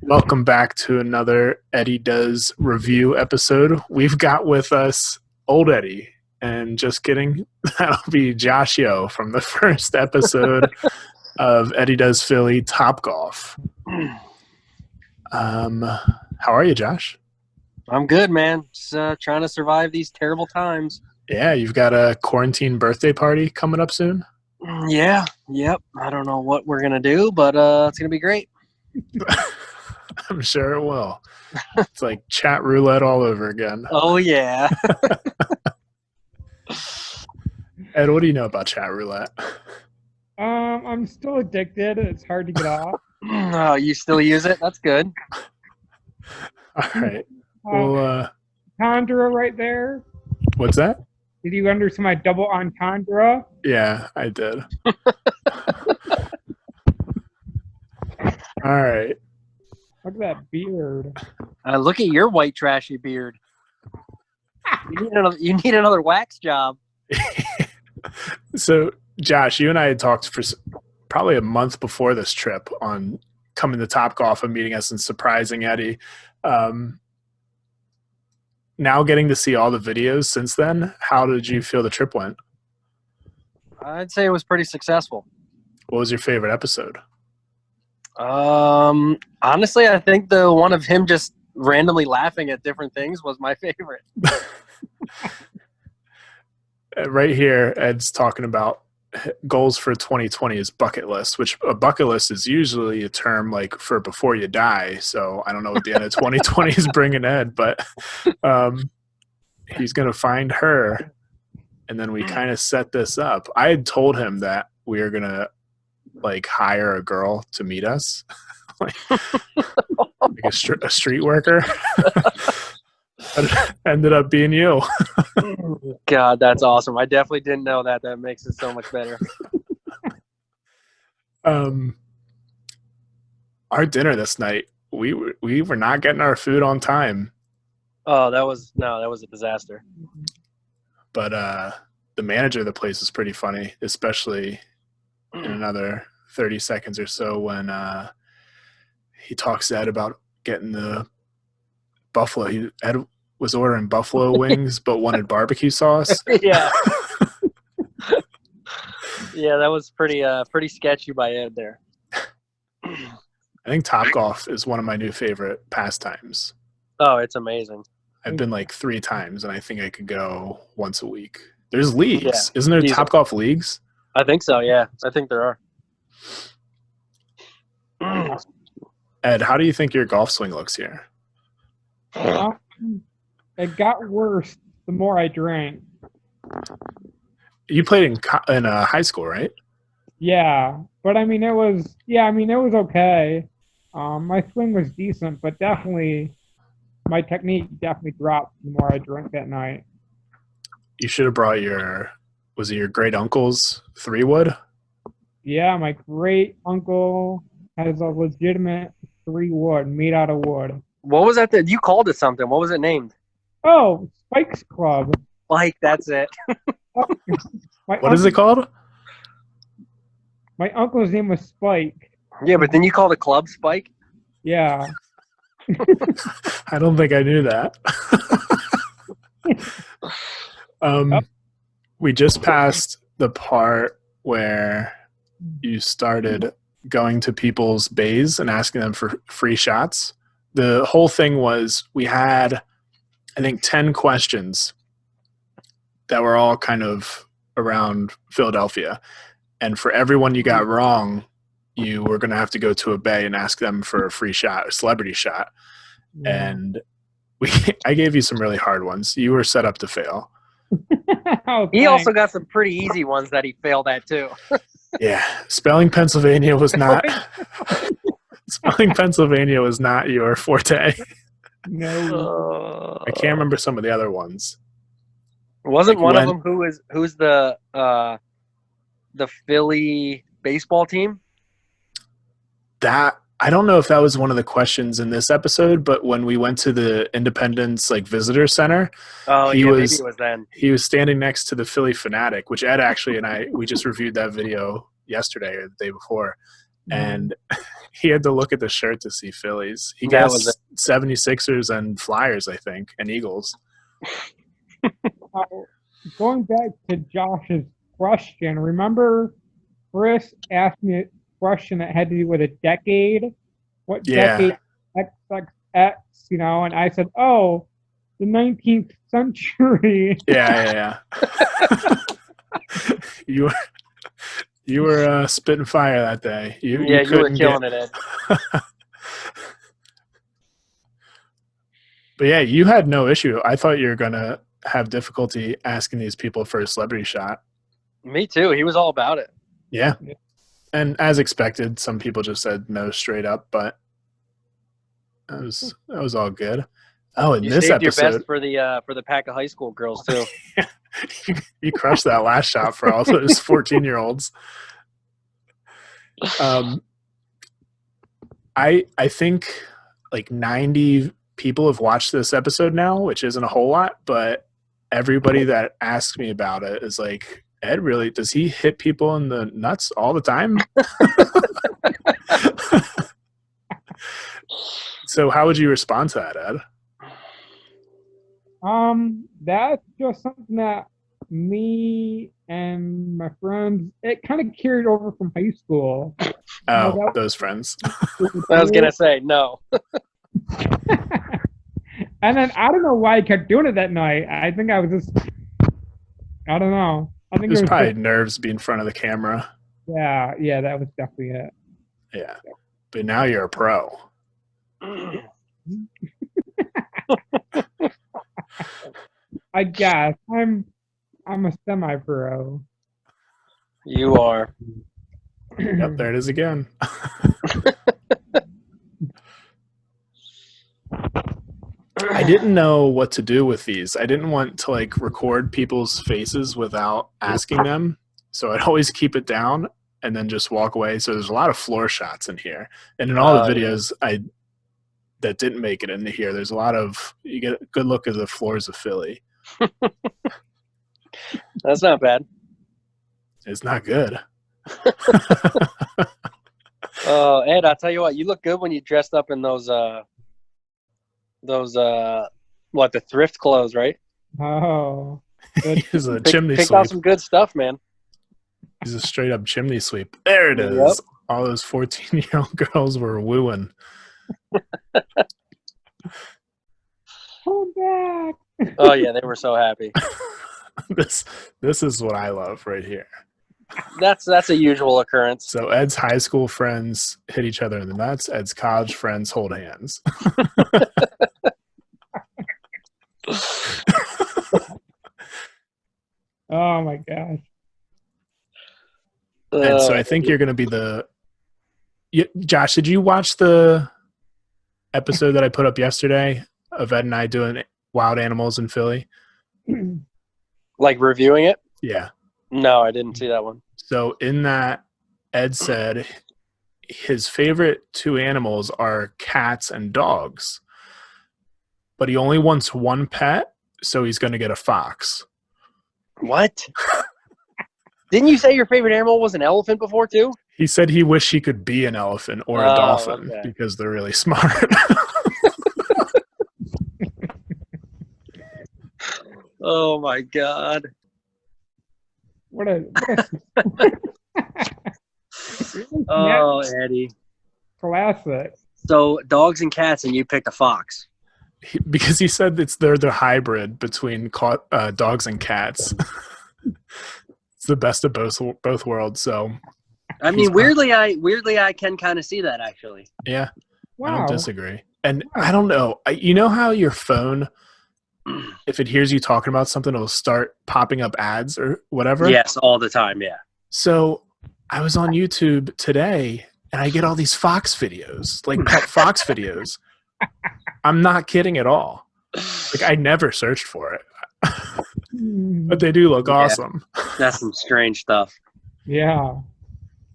Welcome back to another Eddy Does review episode. We've got with us old Eddy, and just kidding, that'll be Josh Yo from the first episode of Eddy Does Philly Top Golf. How are you, Josh? I'm good, man. Just trying to survive these terrible times. Yeah, you've got a quarantine birthday party coming up soon? Yeah, yep. I don't know what we're going to do, but it's going to be great. I'm sure it will. It's like chat roulette all over again. Oh, yeah. Ed, what do you know about chat roulette? I'm still addicted. It's hard to get off. Oh, you still use it? That's good. All right. Well, Entendre right there. what's that? Did you understand my double entendre? Yeah, I did. All right. Look at that beard. Look at your white trashy beard. You need another wax job. So, Josh, you and I had talked for probably a month before this trip on coming to Topgolf and meeting us and surprising Eddy. Now getting to see all the videos since then, how did you feel the trip went? I'd say it was pretty successful. What was your favorite episode? Honestly, I think the one of him just randomly laughing at different things was my favorite. Right here, Ed's talking about goals for 2020 is bucket list, which a bucket list is usually a term like for before you die. So I don't know what the end of 2020 is bringing Ed, but he's going to find her. And then we kind of set this up. I had told him that we were going to like hire a girl to meet us, like a street worker. But it ended up being you. God, that's awesome. I definitely didn't know that. That makes it so much better. Our dinner this night, we were not getting our food on time. Oh, that was a disaster. But the manager of the place is pretty funny, especially in another 30 seconds or so when he talks to Ed about getting the buffalo. Ed was ordering buffalo wings but wanted barbecue sauce. Yeah. Yeah, that was pretty sketchy by Ed there. I think Topgolf is one of my new favorite pastimes. Oh, it's amazing. I've been like 3 times, and I think I could go once a week. There's leagues. Yeah, Isn't there Topgolf leagues? I think so, yeah. I think there are. Ed, how do you think your golf swing looks here? It got worse the more I drank. You played in high school, right? Yeah, but I mean it was okay. My swing was decent, but definitely my technique definitely dropped the more I drank that night. You should have brought was it your great uncle's 3-wood? Yeah, my great uncle has a legitimate 3-wood made out of wood. What was that? You called it something. What was it named? Oh, Spike's Club. Spike, that's it. What is it called? My uncle's name was Spike. Yeah, but then you call the club Spike? Yeah. I don't think I knew that. We just passed the part where you started going to people's bays and asking them for free shots. The whole thing was we had, I think, 10 questions that were all kind of around Philadelphia. And for everyone you got wrong, you were going to have to go to a bay and ask them for a free shot, a celebrity shot. Yeah. And I gave you some really hard ones. You were set up to fail. He also got some pretty easy ones that he failed at too. Yeah. Spelling Pennsylvania was not your forte. No. I can't remember some of the other ones. Wasn't one of them who's the Philly baseball team? That I don't know if that was one of the questions in this episode, but when we went to the Independence visitor center, maybe it was then. He was standing next to the Philly Fanatic, which Ed actually and we just reviewed that video yesterday or the day before, and he had to look at the shirt to see Phillies. He That was guessed 76ers and Flyers, I think, and Eagles. Going back to Josh's question, remember Chris asked me a question that had to do with a decade? What decade XXX, and I said, oh, the 19th century. Yeah. You were spitting fire that day. You were killing it, Ed. But yeah, you had no issue. I thought you were going to have difficulty asking these people for a celebrity shot. Me too. He was all about it. Yeah. And as expected, some people just said no straight up, but that was all good. Oh, in this saved episode, your best for the pack of high school girls too. you crushed that last shot for all those 14-year-olds. I think like 90 people have watched this episode now, which isn't a whole lot, but everybody that asks me about it is like, Ed, really, does he hit people in the nuts all the time? So how would you respond to that, Ed? That's just something that me and my friends, it kind of carried over from high school. Oh, those friends. I was gonna say no. And then I don't know why I kept doing it that night. I think I was just, I don't know. I think it was probably nerves being in front of the camera. Yeah, that was definitely it. Yeah, but now you're a pro. I guess I'm a semi-pro. You are. Yep, there it is again. I didn't know what to do with these. I didn't want to like record people's faces without asking them. So I'd always keep it down and then just walk away. So there's a lot of floor shots in here. And in all the videos that didn't make it into here, there's a lot of, you get a good look at the floors of Philly. That's not bad. It's not good. Oh, Ed, I'll tell you what, you look good when you dressed up in those the thrift clothes, right? Oh. He's a chimney picked sweep. out some good stuff, man. He's a straight up chimney sweep. There it is. Yep. All those 14-year-old girls were wooing. Come back. Oh yeah, they were so happy. This is what I love right here. That's a usual occurrence. So Ed's high school friends hit each other in the nuts. Ed's college friends hold hands. Oh my gosh. And so I think you're going to be Josh, did you watch the episode that I put up yesterday of Ed and I doing wild animals in Philly? Like reviewing it? Yeah. No, I didn't see that one. So in that, Ed said his favorite two animals are cats and dogs. But he only wants one pet, so he's going to get a fox. What? Didn't you say your favorite animal was an elephant before, too? He said he wished he could be an elephant or a dolphin because they're really smart. Oh, my God. What a Oh, Eddie. Classic. So dogs and cats, and you picked a fox. Because he said they're the hybrid between dogs and cats. It's the best of both worlds. So, I mean, weirdly, I can kind of see that actually. Yeah, Wow. I don't disagree. And I don't know. You know how your phone, if it hears you talking about something, it'll start popping up ads or whatever? Yes, all the time, yeah. So I was on YouTube today, and I get all these fox videos, like pet fox videos. I'm not kidding at all. Like, I never searched for it. But they do look awesome. That's some strange stuff. Yeah.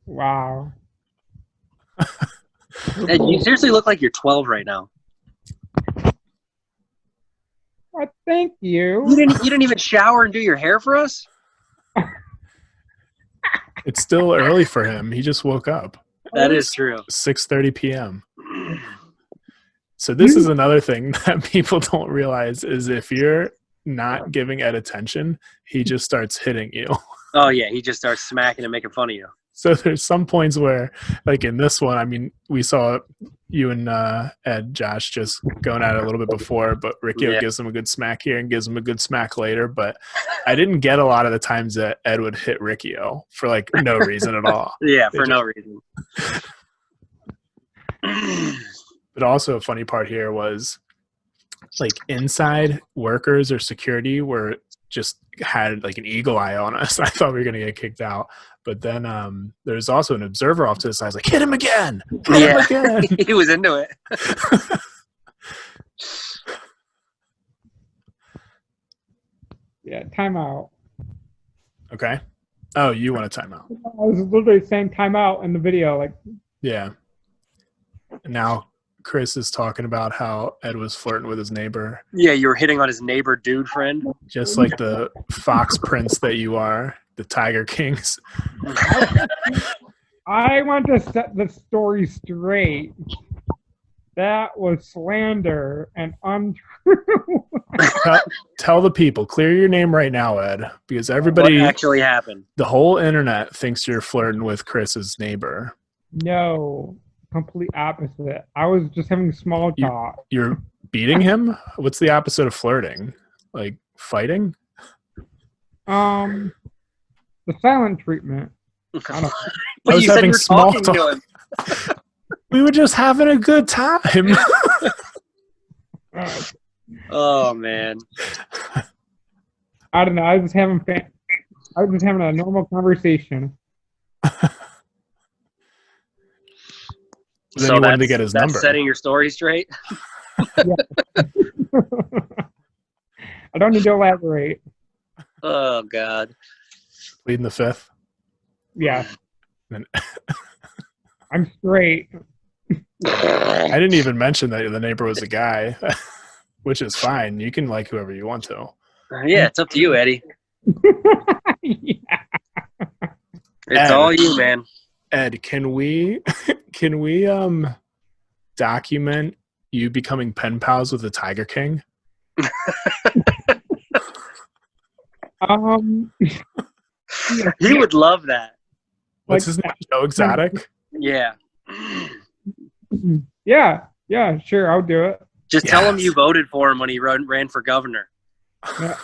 Wow. And you seriously look like you're 12 right now. Well, thank you. You didn't even shower and do your hair for us? It's still early for him. He just woke up. That is true. 6:30 p.m. So this is another thing that people don't realize is if you're not giving Ed attention, he just starts hitting you. Oh yeah, he just starts smacking and making fun of you. So there's some points where, like in this one, I mean, we saw you and Ed, Josh, just going at it a little bit before, but Riccio gives him a good smack here and gives him a good smack later. But I didn't get a lot of the times that Ed would hit Riccio for like no reason at all. Yeah, for no reason. But also a funny part here was like inside workers or security were just had like an eagle eye on us. I thought we were going to get kicked out. But then there's also an observer off to the side. I was like, hit him again. Hit him again. He was into it. Yeah, timeout. Okay. Oh, you want a timeout? I was literally saying timeout in the video. Like, yeah. Now Chris is talking about how Ed was flirting with his neighbor. Yeah, you were hitting on his neighbor dude friend. Just like the fox prince that you are, the Tiger Kings. I want to set the story straight. That was slander and untrue. Tell the people. Clear your name right now, Ed, because everybody What actually happened? The whole internet thinks you're flirting with Chris's neighbor. No, complete opposite. I was just having small talk. You're beating him? What's the opposite of flirting? Like fighting? The silent treatment. I don't But I was you said having you were small talking to talk. him. We were just having a good time. Oh man. I don't know. I was just having a normal conversation. Then you wanted to get his that's number. setting your story straight. I don't need to elaborate. Oh God. Pleading the fifth. Yeah, And I'm straight. I didn't even mention that the neighbor was a guy, which is fine. You can like whoever you want to. Yeah, it's up to you, Eddie. Yeah. It's all you, man. Ed, can we document you becoming pen pals with the Tiger King? He would love that. What's his name? Joe Exotic? Yeah. Yeah, sure, I'll do it. Just tell him you voted for him when he ran for governor. Yeah.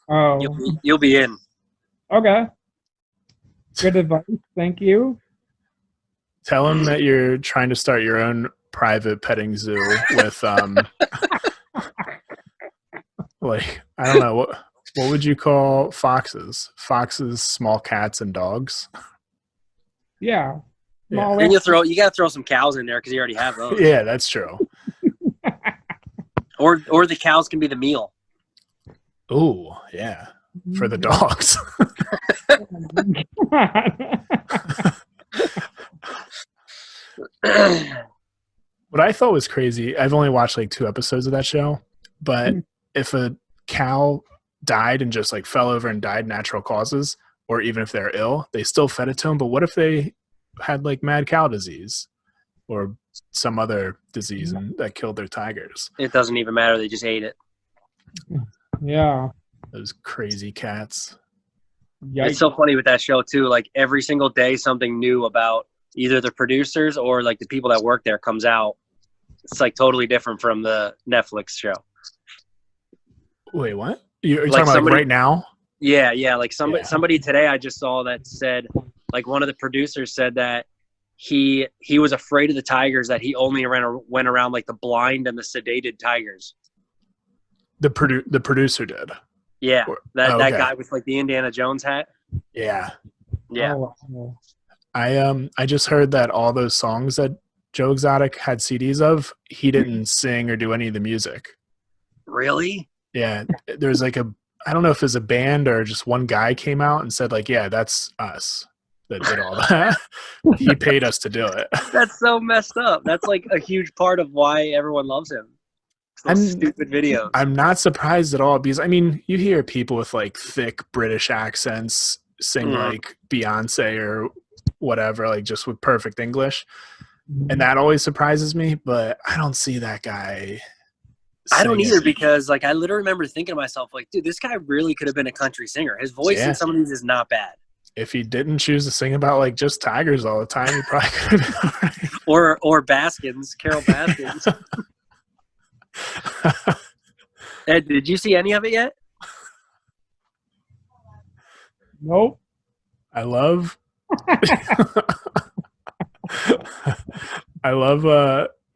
Oh, You'll be in. okay. Good advice. Thank you. Tell him that you're trying to start your own private petting zoo with like I don't know what would you call foxes? Foxes, small cats, and dogs. Yeah. And you gotta throw some cows in there because you already have those. Yeah, that's true. Or the cows can be the meal. Oh, yeah. For the dogs. What I thought was crazy, I've only watched like 2 episodes of that show, but if a cow died and just like fell over and died natural causes, or even if they're ill, they still fed it to them. But what if they had like mad cow disease or some other disease that killed their tigers? It doesn't even matter. They just ate it. Yeah. Those crazy cats. Yikes. It's so funny with that show too. Like every single day, something new about either the producers or like the people that work there comes out. It's like totally different from the Netflix show. Wait, what? You're Like talking about like right now? Yeah. Like somebody today I just saw that said, like one of the producers said that he was afraid of the tigers, that he only went around like the blind and the sedated tigers. The producer did. Yeah, that okay. guy with like the Indiana Jones hat. Yeah. Yeah. Oh. I just heard that all those songs that Joe Exotic had CDs of, he didn't sing or do any of the music. Really? Yeah. There's like I don't know if it was a band or just one guy came out and said like, yeah, that's us that did all that. He paid us to do it. That's so messed up. That's like a huge part of why everyone loves him. Those stupid videos. I'm not surprised at all because, I mean, you hear people with like thick British accents sing like Beyonce or whatever, like just with perfect English. And that always surprises me, but I don't see that guy. I don't singing. either, because like I literally remember thinking to myself, like, dude, this guy really could have been a country singer. His voice in some of these is not bad. If he didn't choose to sing about like just tigers all the time, he probably could have been all right. Or Baskins, Carol Baskins. Ed, did you see any of it yet? Nope. I love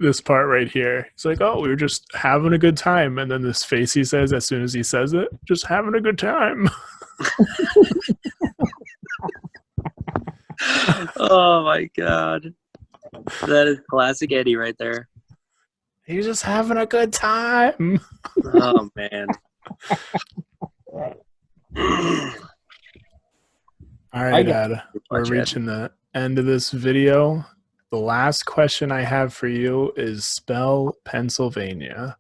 this part right here. It's like, oh, we were just having a good time, and then this face he says as soon as he says it, just having a good time. Oh my god, that is classic Eddie right there. He's just having a good time. Oh man. All right, Ed, we're reaching the end of this video. The last question I have for you is spell Pennsylvania.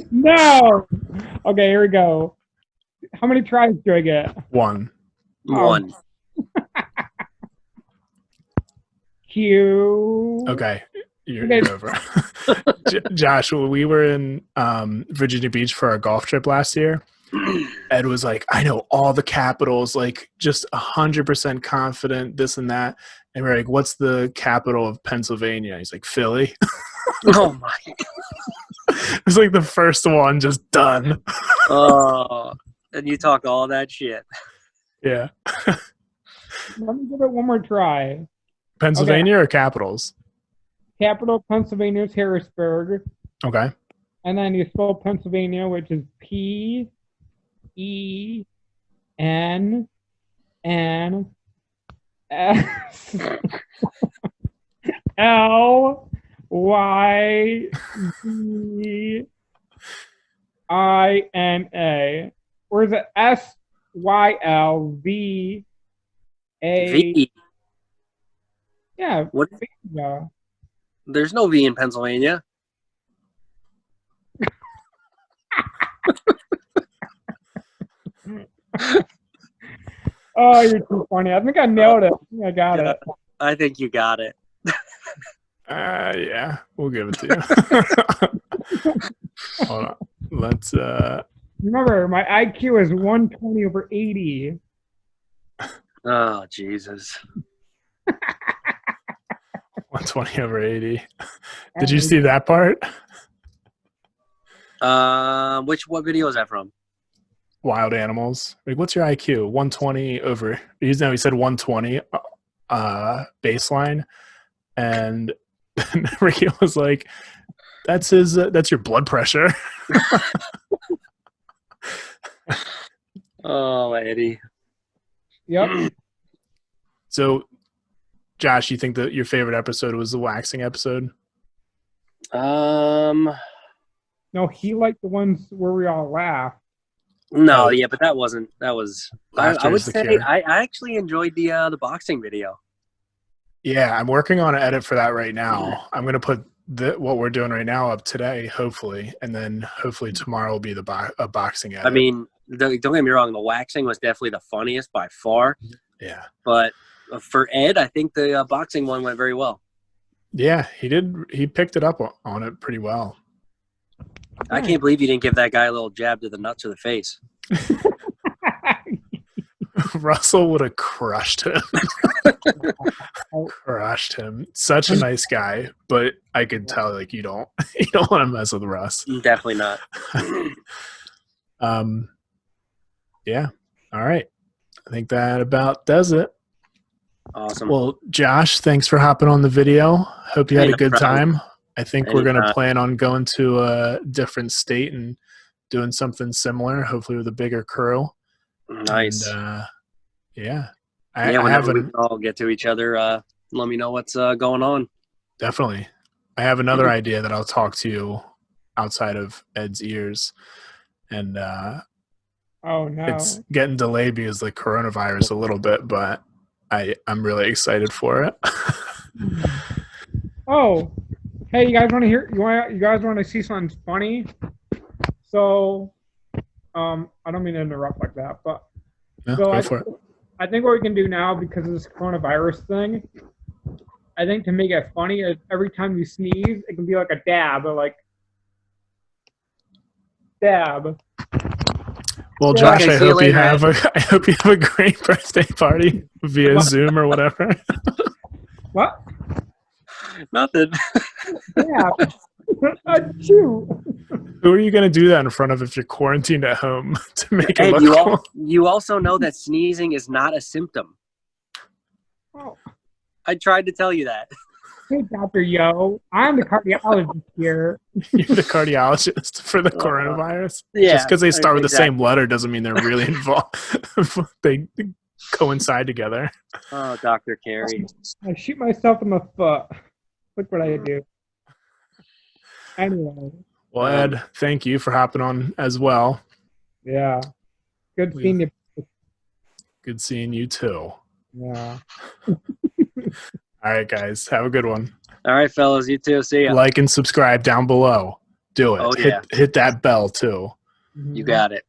No. Okay, here we go. How many tries do I get? One. Q. Okay, you're over. Josh, we were in Virginia Beach for our golf trip last year. Ed was like, I know all the capitals, like just 100% confident, this and that. And we're like, what's the capital of Pennsylvania? He's like, Philly. Oh my. It was like the first one, just done. Oh, and you talk all that shit. Yeah. Let me give it one more try. Pennsylvania or capitals? Capital Pennsylvania is Harrisburg. Okay. And then you spell Pennsylvania, which is Pennsylvania. Or is it Sylva? V. Yeah. What? Yeah. There's no V in Pennsylvania. Oh, you're too funny. I think I nailed it. I got it. I think you got it. Yeah, we'll give it to you. Hold on. Let's Remember, my IQ is 120 over 80. Oh, Jesus. 120 over 80. Did you see that part? What video is that from? Wild Animals. Like, what's your IQ? 120 over. He said 120 baseline, and then Ricky was like, "That's your blood pressure." Oh, Eddie. Yep. So, Josh, you think that your favorite episode was the waxing episode? No, he liked the ones where we all laughed. No, yeah, but that was. I would say cure. I actually enjoyed the boxing video. Yeah, I'm working on an edit for that right now. I'm going to put what we're doing right now up today, hopefully, and then hopefully tomorrow will be a boxing edit. I mean, don't get me wrong, the waxing was definitely the funniest by far. Yeah. But for Ed, I think the boxing one went very well. Yeah, he did. He picked it up on it pretty well. I can't believe you didn't give that guy a little jab to the nuts of the face. Russell would have crushed him. Crushed him. Such a nice guy, but I could tell like you don't want to mess with Russ. Definitely not. Yeah. All right. I think that about does it. Awesome. Well, Josh, thanks for hopping on the video. Hope you had a good time. I think we're going to plan on going to a different state and doing something similar, hopefully with a bigger crew. Nice. And, yeah. Whenever we can all get to each other, let me know what's going on. Definitely. I have another idea that I'll talk to you outside of Ed's ears. And oh, no. It's getting delayed because of the coronavirus a little bit, but I'm really excited for it. Oh, hey, you guys want to hear? You guys want to see something funny? So, I don't mean to interrupt like that, but No, so go for it. I think what we can do now because of this coronavirus thing, I think to make it funny is every time you sneeze, it can be like a dab, or like dab. Well, Yeah. Josh, Okay, I see you hope you later, have Ed. I hope you have a great birthday party via Zoom or whatever. What? Nothing. Dab. Achoo. Who are you going to do that in front of if you're quarantined at home to make it Ed, look cool? you also know that sneezing is not a symptom. Oh. I tried to tell you that. Hey, Dr. Yo, I'm the cardiologist here. You're the cardiologist for the coronavirus. Yeah, Just because they start with the exactly. same letter doesn't mean they're really involved. They coincide together. Oh, Dr. Carey. I shoot myself in the foot. Look what I do. Anyway. Well, Ed, thank you for hopping on as well. Yeah. Good seeing you. Good seeing you too. Yeah. All right, guys. Have a good one. All right, fellas. You too. See ya. Like and subscribe down below. Do it. Oh, yeah. Hit that bell too. You got it.